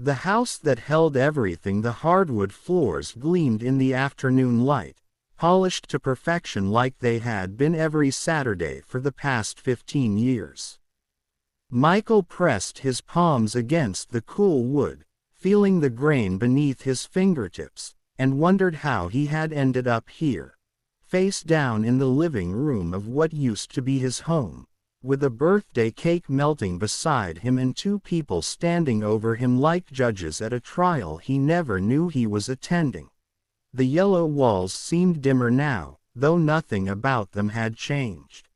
The house that held everything. The hardwood floors gleamed in the afternoon light, polished to perfection like they had been every Saturday for the past 15 years. Michael pressed his palms against the cool wood, feeling the grain beneath his fingertips, and wondered how he had ended up here, face down in the living room of what used to be his home, with a birthday cake melting beside him and two people standing over him like judges at a trial he never knew he was attending. The yellow walls seemed dimmer now, though nothing about them had changed.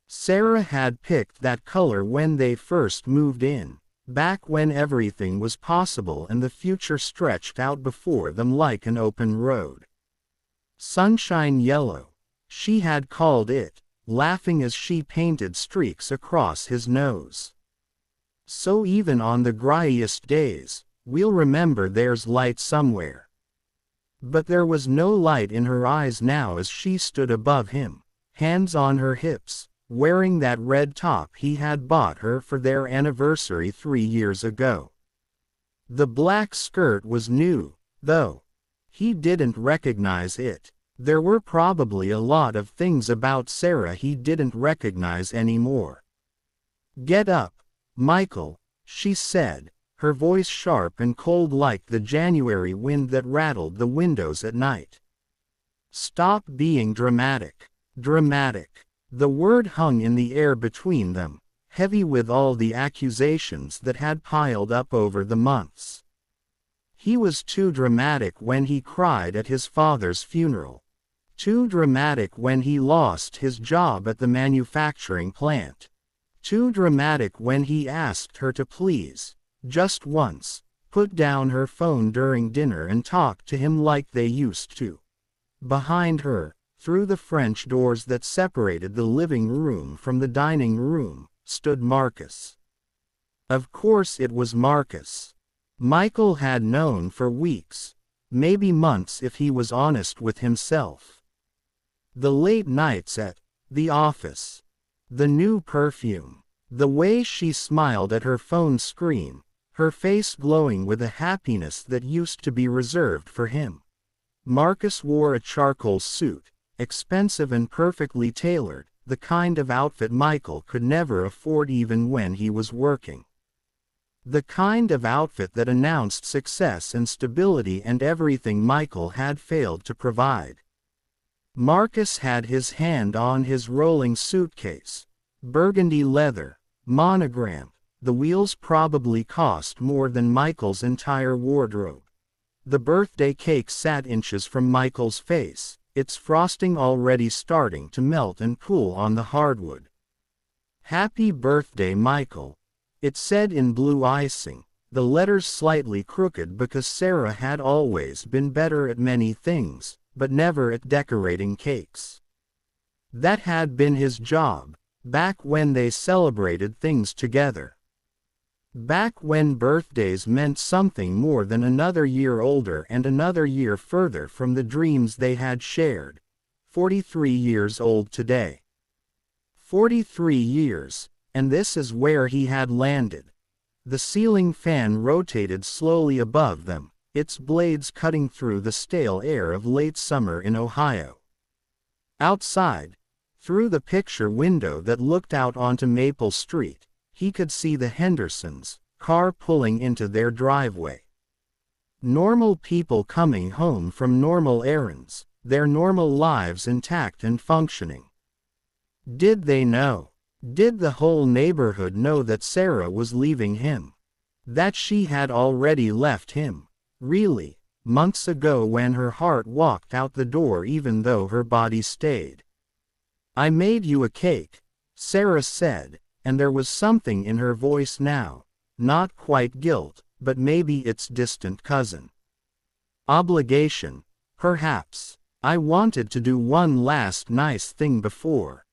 Sarah had picked that color when they first moved in, back when everything was possible and the future stretched out before them like an open road. Sunshine yellow, she had called it, laughing as she painted streaks across his nose. So even on the griest days, we'll remember there's light somewhere. But there was no light in her eyes now as she stood above him, hands on her hips, wearing that red top he had bought her for their anniversary 3 years ago. The black skirt was new, though. He didn't recognize it. There were probably a lot of things about Sarah he didn't recognize anymore. "Get up, Michael," she said, her voice sharp and cold like the January wind that rattled the windows at night. "Stop being dramatic." Dramatic. The word hung in the air between them, heavy with all the accusations that had piled up over the months. He was too dramatic when he cried at his father's funeral. Too dramatic when he lost his job at the manufacturing plant. Too dramatic when he asked her to please, just once, put down her phone during dinner and talk to him like they used to. Behind her, through the French doors that separated the living room from the dining room, stood Marcus. Of course it was Marcus. Michael had known for weeks, maybe months if he was honest with himself. The late nights at the office. The new perfume. The way she smiled at her phone screen, her face glowing with a happiness that used to be reserved for him. Marcus wore a charcoal suit, expensive and perfectly tailored, the kind of outfit Michael could never afford even when he was working. The kind of outfit that announced success and stability and everything Michael had failed to provide. Marcus had his hand on his rolling suitcase. Burgundy leather, monogrammed, the wheels probably cost more than Michael's entire wardrobe. The birthday cake sat inches from Michael's face, its frosting already starting to melt and cool on the hardwood. "Happy birthday, Michael," it said in blue icing, the letters slightly crooked because Sarah had always been better at many things, but never at decorating cakes. That had been his job, back when they celebrated things together. Back when birthdays meant something more than another year older and another year further from the dreams they had shared. 43 years old today. 43 years, and this is where he had landed. The ceiling fan rotated slowly above them, its blades cutting through the stale air of late summer in Ohio. Outside, through the picture window that looked out onto Maple Street, he could see the Hendersons, car pulling into their driveway. Normal people coming home from normal errands, their normal lives intact and functioning. Did they know? Did the whole neighborhood know that Sarah was leaving him? That she had already left him? Really, months ago when her heart walked out the door even though her body stayed. "I made you a cake," Sarah said, and there was something in her voice now, not quite guilt, but maybe its distant cousin. Obligation, perhaps. "I wanted to do one last nice thing before."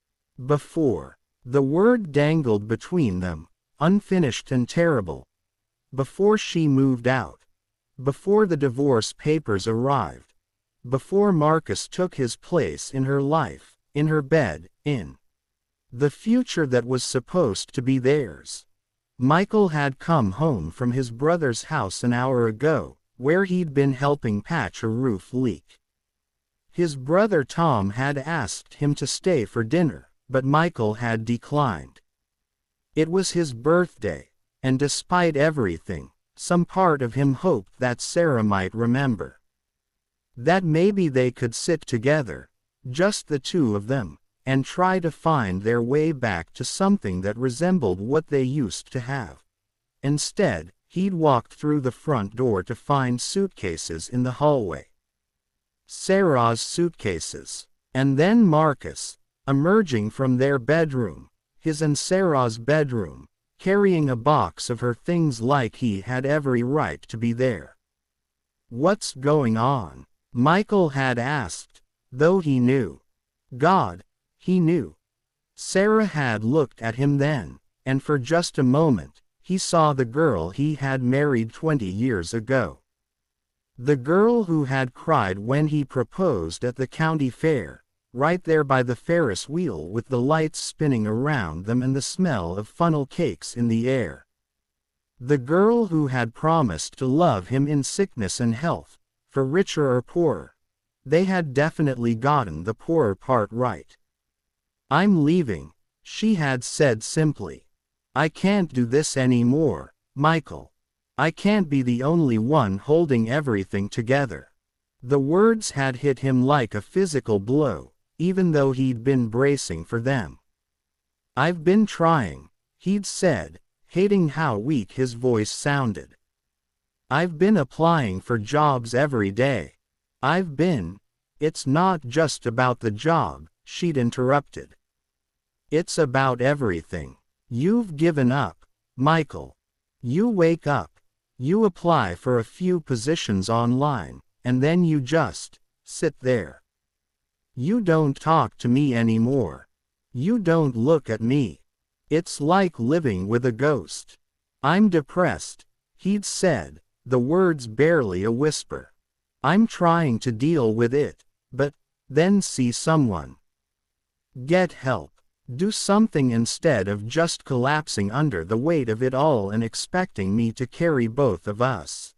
The word dangled between them, unfinished and terrible. Before she moved out. Before the divorce papers arrived. Before Marcus took his place in her life, in her bed, in the future that was supposed to be theirs. Michael had come home from his brother's house an hour ago, where he'd been helping patch a roof leak. His brother Tom had asked him to stay for dinner, but Michael had declined. It was his birthday, and despite everything, some part of him hoped that Sarah might remember. That maybe they could sit together, just the two of them, and try to find their way back to something that resembled what they used to have. Instead, he'd walked through the front door to find suitcases in the hallway. Sarah's suitcases. And then Marcus, emerging from their bedroom, his and Sarah's bedroom, carrying a box of her things like he had every right to be there. "What's going on?" Michael had asked, though he knew. God, he knew. Sarah had looked at him then, and for just a moment, he saw the girl he had married 20 years ago. The girl who had cried when he proposed at the county fair, right there by the Ferris wheel with the lights spinning around them and the smell of funnel cakes in the air. The girl who had promised to love him in sickness and health, for richer or poorer. They had definitely gotten the poorer part right. "I'm leaving," she had said simply. "I can't do this anymore, Michael. I can't be the only one holding everything together." The words had hit him like a physical blow, even though he'd been bracing for them. "I've been trying," he'd said, hating how weak his voice sounded. "I've been applying for jobs every day. It's not just about the job," she'd interrupted. "It's about everything. You've given up, Michael. You wake up, you apply for a few positions online, and then you just sit there. You don't talk to me anymore. You don't look at me. It's like living with a ghost. I'm depressed," he'd said, the words barely a whisper. "I'm trying to deal with it, but then see someone. Get help. Do something instead of just collapsing under the weight of it all and expecting me to carry both of us."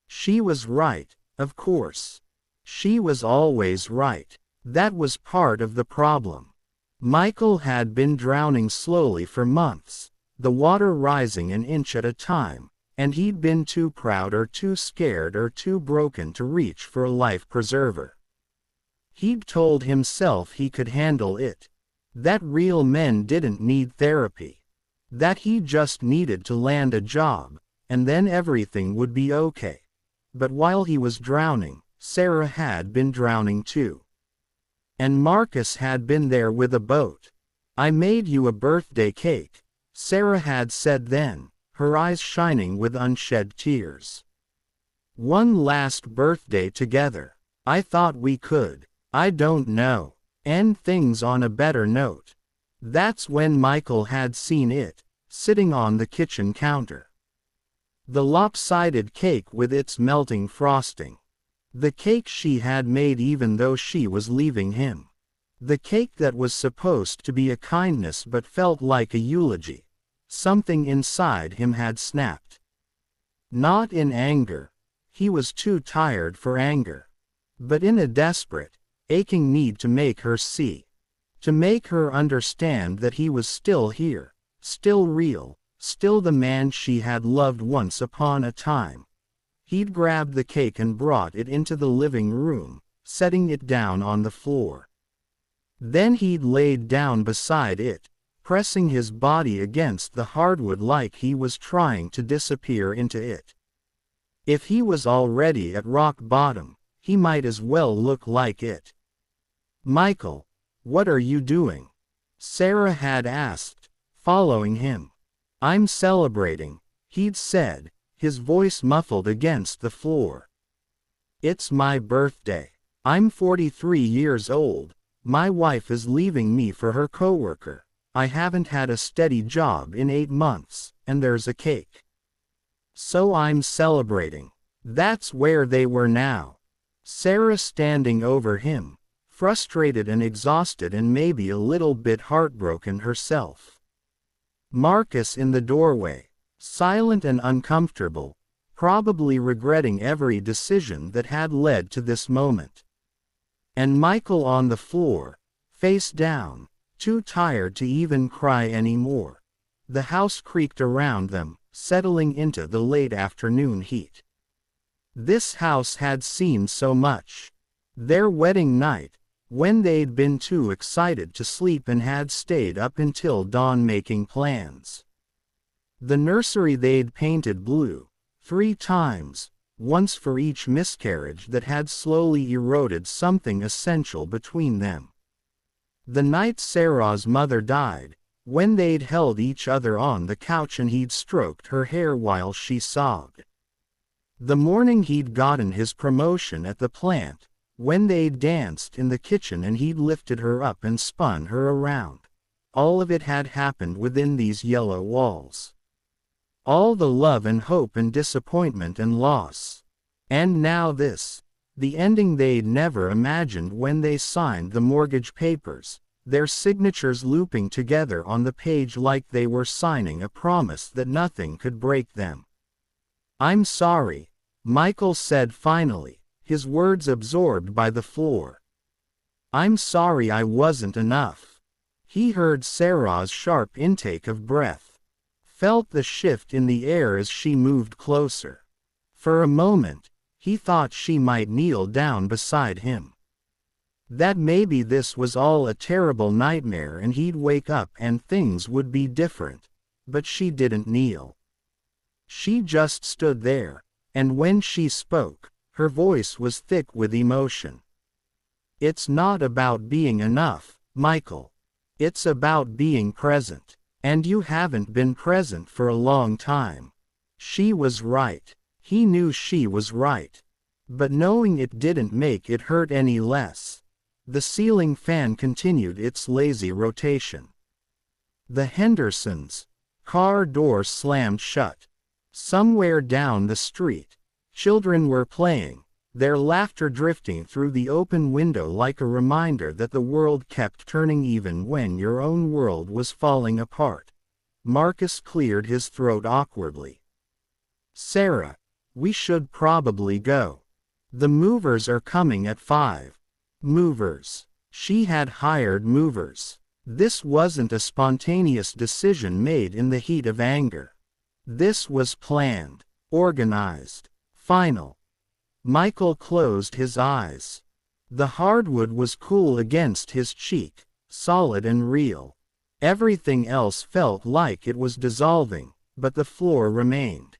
She was right, of course. She was always right. That was part of the problem. Michael had been drowning slowly for months, the water rising an inch at a time, and he'd been too proud or too scared or too broken to reach for a life preserver. He'd told himself he could handle it. That real men didn't need therapy. That he just needed to land a job, and then everything would be okay. But while he was drowning, Sarah had been drowning too. And Marcus had been there with a boat. "I made you a birthday cake," Sarah had said then, her eyes shining with unshed tears. "One last birthday together. I thought we could, I don't know, end things on a better note." That's when Michael had seen it, sitting on the kitchen counter. The lopsided cake with its melting frosting. The cake she had made even though she was leaving him. The cake that was supposed to be a kindness but felt like a eulogy. Something inside him had snapped. Not in anger. He was too tired for anger. But in a desperate, aching need to make her see. To make her understand that he was still here, still real, still the man she had loved once upon a time. He'd grabbed the cake and brought it into the living room, setting it down on the floor. Then he'd laid down beside it, pressing his body against the hardwood like he was trying to disappear into it. If he was already at rock bottom, he might as well look like it. "Michael, what are you doing?" Sarah had asked, following him. "I'm celebrating," he'd said, his voice muffled against the floor. "It's my birthday. I'm 43 years old. My wife is leaving me for her coworker. I haven't had a steady job in 8 months, and there's a cake. So I'm celebrating." That's where they were now. Sarah standing over him, frustrated and exhausted and maybe a little bit heartbroken herself. Marcus in the doorway, silent and uncomfortable, probably regretting every decision that had led to this moment. And Michael on the floor, face down, too tired to even cry anymore. The house creaked around them, settling into the late afternoon heat. This house had seen so much. Their wedding night, when they'd been too excited to sleep and had stayed up until dawn making plans. The nursery they'd painted blue, 3 times, once for each miscarriage that had slowly eroded something essential between them. The night Sarah's mother died, when they'd held each other on the couch and he'd stroked her hair while she sobbed. The morning he'd gotten his promotion at the plant, when they'd danced in the kitchen and he'd lifted her up and spun her around. All of it had happened within these yellow walls. All the love and hope and disappointment and loss. And now this, the ending they'd never imagined when they signed the mortgage papers, their signatures looping together on the page like they were signing a promise that nothing could break them. "I'm sorry," Michael said finally, his words absorbed by the floor. "I'm sorry I wasn't enough." He heard Sarah's sharp intake of breath, felt the shift in the air as she moved closer. For a moment, he thought she might kneel down beside him. That maybe this was all a terrible nightmare and he'd wake up and things would be different, but she didn't kneel. She just stood there, and when she spoke, her voice was thick with emotion. "It's not about being enough, Michael. It's about being present. And you haven't been present for a long time." She was right. He knew she was right. But knowing it didn't make it hurt any less. The ceiling fan continued its lazy rotation. The Hendersons' car door slammed shut. Somewhere down the street, children were playing, their laughter drifting through the open window like a reminder that the world kept turning even when your own world was falling apart. Marcus cleared his throat awkwardly. "Sarah, we should probably go. The movers are coming at 5. Movers. She had hired movers. This wasn't a spontaneous decision made in the heat of anger. This was planned, organized, final. Michael closed his eyes. The hardwood was cool against his cheek, solid and real. Everything else felt like it was dissolving, but the floor remained.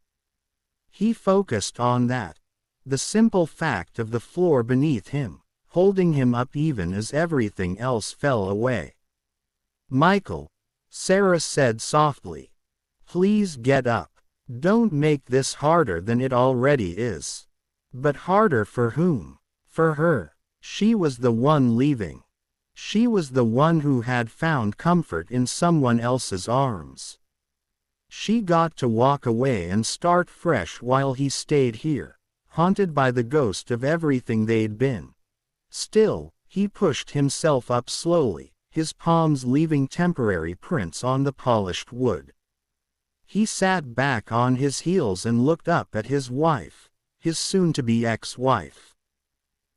He focused on that. The simple fact of the floor beneath him, holding him up even as everything else fell away. "Michael," Sarah said softly, "please get up. Don't make this harder than it already is." But harder for whom? For her. She was the one leaving. She was the one who had found comfort in someone else's arms. She got to walk away and start fresh while he stayed here, haunted by the ghost of everything they'd been. Still, he pushed himself up slowly, his palms leaving temporary prints on the polished wood. He sat back on his heels and looked up at his wife, his soon-to-be ex-wife.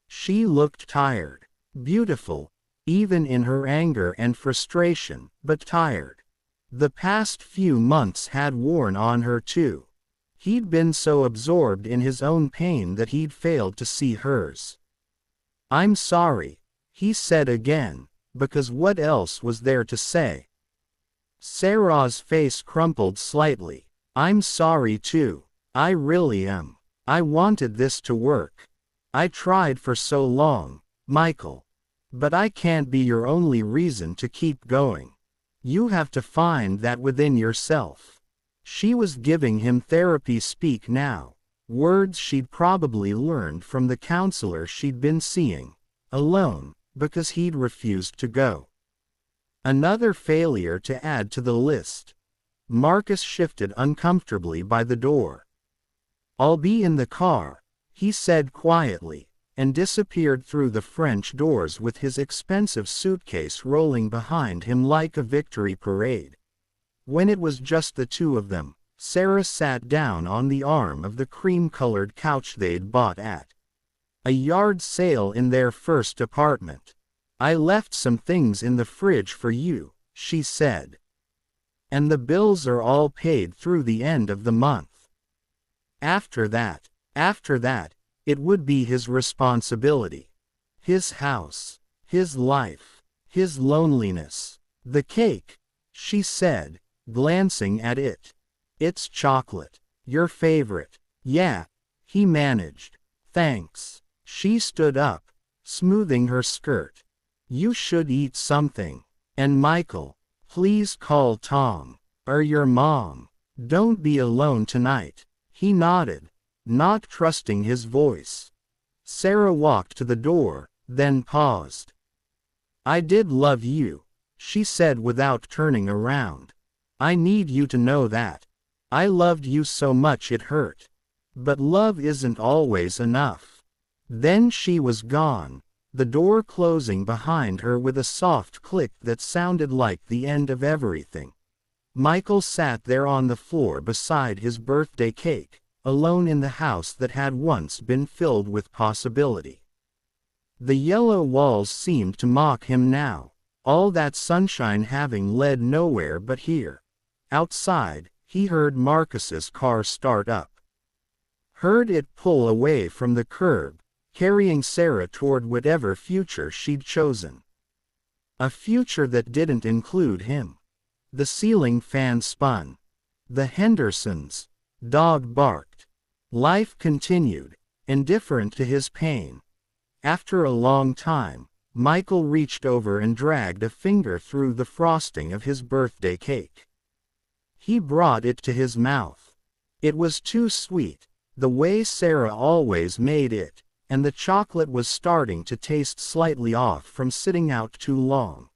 She looked tired, beautiful, even in her anger and frustration, but tired. The past few months had worn on her too. He'd been so absorbed in his own pain that he'd failed to see hers. "I'm sorry," he said again, because what else was there to say? Sarah's face crumpled slightly. "I'm sorry too. I really am. I wanted this to work. I tried for so long, Michael. But I can't be your only reason to keep going. You have to find that within yourself." She was giving him therapy speak now, words she'd probably learned from the counselor she'd been seeing, alone, because he'd refused to go. Another failure to add to the list. Marcus shifted uncomfortably by the door. "I'll be in the car," he said quietly, and disappeared through the French doors with his expensive suitcase rolling behind him like a victory parade. When it was just the two of them, Sarah sat down on the arm of the cream-colored couch they'd bought at a yard sale in their first apartment. "I left some things in the fridge for you," she said. "And the bills are all paid through the end of the month." After that, it would be his responsibility. His house, his life, his loneliness. "The cake," she said, glancing at it. "It's chocolate. Your favorite." "Yeah," he managed. "Thanks." She stood up, smoothing her skirt. "You should eat something. And Michael, please call Tom, or your mom. Don't be alone tonight." He nodded, not trusting his voice. Sarah walked to the door, then paused. "I did love you," she said without turning around. "I need you to know that. I loved you so much it hurt. But love isn't always enough." Then she was gone, the door closing behind her with a soft click that sounded like the end of everything. Michael sat there on the floor beside his birthday cake, alone in the house that had once been filled with possibility. The yellow walls seemed to mock him now, all that sunshine having led nowhere but here. Outside, he heard Marcus's car start up. Heard it pull away from the curb, carrying Sarah toward whatever future she'd chosen. A future that didn't include him. The ceiling fan spun. The Hendersons' dog barked. Life continued, indifferent to his pain. After a long time, Michael reached over and dragged a finger through the frosting of his birthday cake. He brought it to his mouth. It was too sweet, the way Sarah always made it, and the chocolate was starting to taste slightly off from sitting out too long.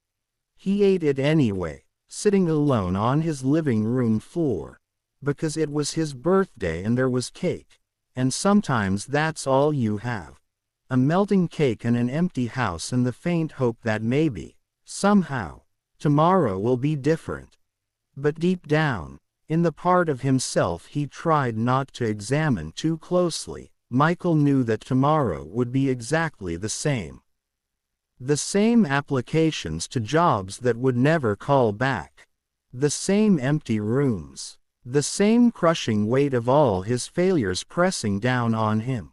He ate it anyway, sitting alone on his living room floor. Because it was his birthday and there was cake. And sometimes that's all you have. A melting cake and an empty house and the faint hope that maybe, somehow, tomorrow will be different. But deep down, in the part of himself he tried not to examine too closely, Michael knew that tomorrow would be exactly the same. The same applications to jobs that would never call back. The same empty rooms. The same crushing weight of all his failures pressing down on him.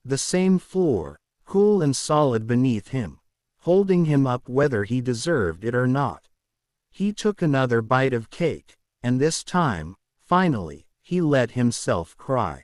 The same floor, cool and solid beneath him, holding him up whether he deserved it or not. He took another bite of cake, and this time, finally, he let himself cry.